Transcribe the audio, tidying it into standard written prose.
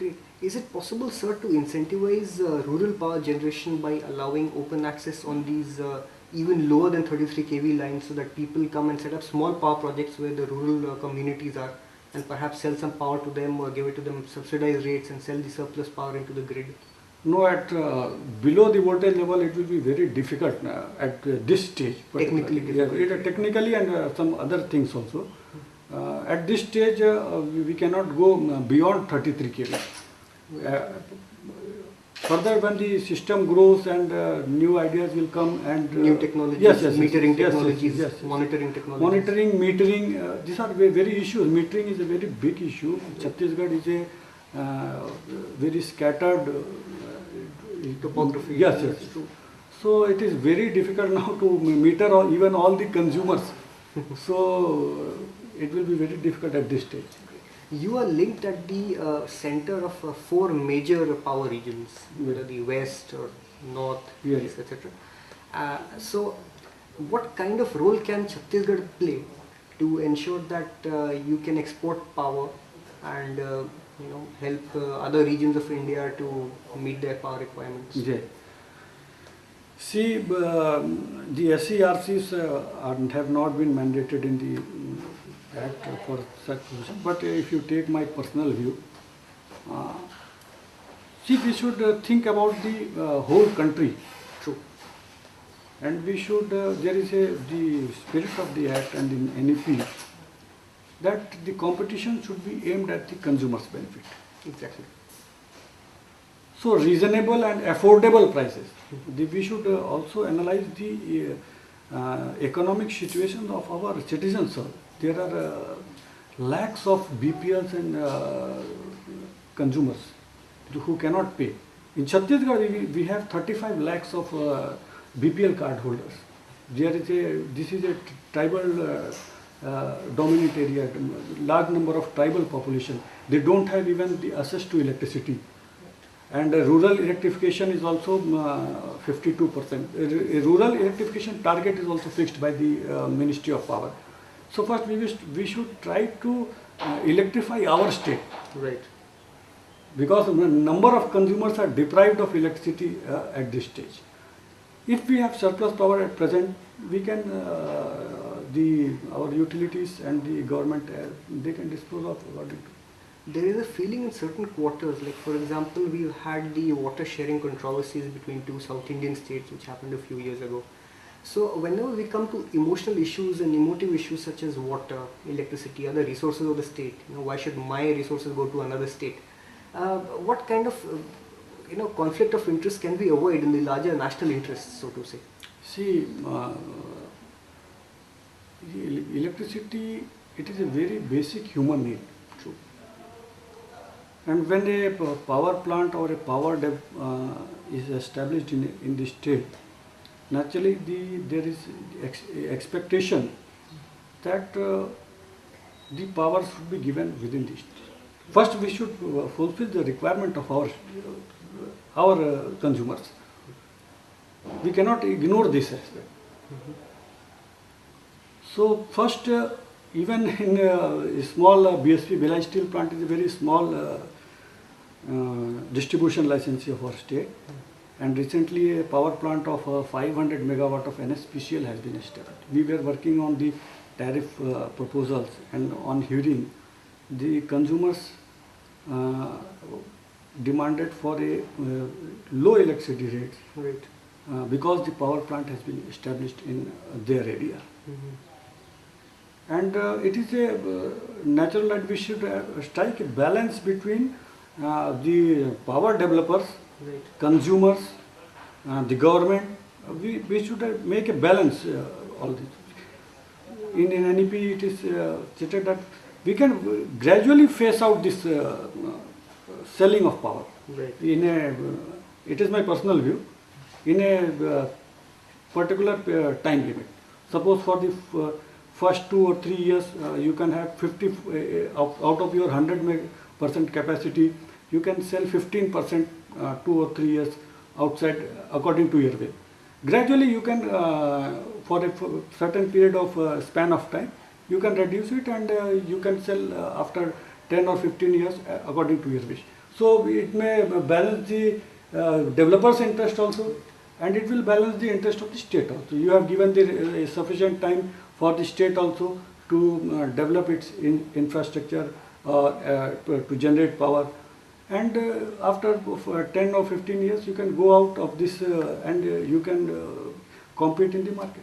Great. Is it possible, sir, to incentivize rural power generation by allowing open access on these even lower than 33 kV lines, so that people come and set up small power projects where the rural communities are, and perhaps sell some power to them or give it to them subsidized rates and sell the surplus power into the grid? No, at below the voltage level, it will be very difficult at this stage. Technically difficult. Yeah, technically and some other things also. At this stage, we cannot go beyond 33 kV. Further, when the system grows and new ideas will come and new technologies, metering technologies, monitoring technologies. Monitoring, metering, these are very issues. Metering is a very big issue. Chhattisgarh is a very scattered topography. Yes. True. So it is very difficult now to meter even all the consumers. So it will be very difficult at this stage. You are linked at the center of 4 major power regions, whether the west or north, east, etc. So what kind of role can Chhattisgarh play to ensure that you can export power and help other regions of India to meet their power requirements? Yeah. See, the SCRCs have not been mandated in the Act for such position, but if you take my personal view, see, we should think about the whole country. True. And we should, there is the spirit of the Act and the NEP, that the competition should be aimed at the consumer's benefit. Exactly. So reasonable and affordable prices. We should also analyze the economic situation of our citizens. There are lakhs of BPLs and consumers who cannot pay. In Chhattisgarh, we have 35 lakhs of BPL card holders. This is a tribal dominant area, large number of tribal population. They don't have even the access to electricity. And rural electrification is also 52%. Rural electrification target is also fixed by the Ministry of Power. So first we should try to electrify our state. Right. Because a number of consumers are deprived of electricity at this stage. If we have surplus power at present, we can, our utilities and the government, they can dispose of according to. There is a feeling in certain quarters, like for example, we've had the water sharing controversies between 2 South Indian states, which happened a few years ago. So whenever we come to emotional issues and emotive issues such as water, electricity, other resources of the state, why should my resources go to another state? What kind of conflict of interest can we avoid in the larger national interests, so to say? See, electricity, it is a very basic human need. True. And when a power plant or a power is established in the state, naturally there is expectation that the power should be given within the state. First, we should fulfill the requirement of our consumers. We cannot ignore this aspect. So first, even in a small BSP, Bhilai Steel Plant is a very small distribution licensee of our state. And recently a power plant of 500 megawatt of NSPCL has been established. We were working on the tariff proposals, and on hearing, the consumers demanded for a low electricity rates. Right. Because the power plant has been established in their area. And it is a natural that we should strike a balance between the power developers, right, consumers, the government. We should make a balance all this. In NEP it is stated that we can gradually phase out this selling of power. Right. It is my personal view, in a particular time limit. Suppose for the first 2 or 3 years, you can have 50 out of your 100% capacity, you can sell 15% 2 or 3 years outside according to your will. Gradually you can, for a certain period of span of time, you can reduce it, and you can sell after 10 or 15 years according to your wish. So it may balance the developer's interest also, and it will balance the interest of the state also. You have given the sufficient time for the state also to develop its infrastructure or to generate power, and after 10 or 15 years you can go out of this and you can compete in the market.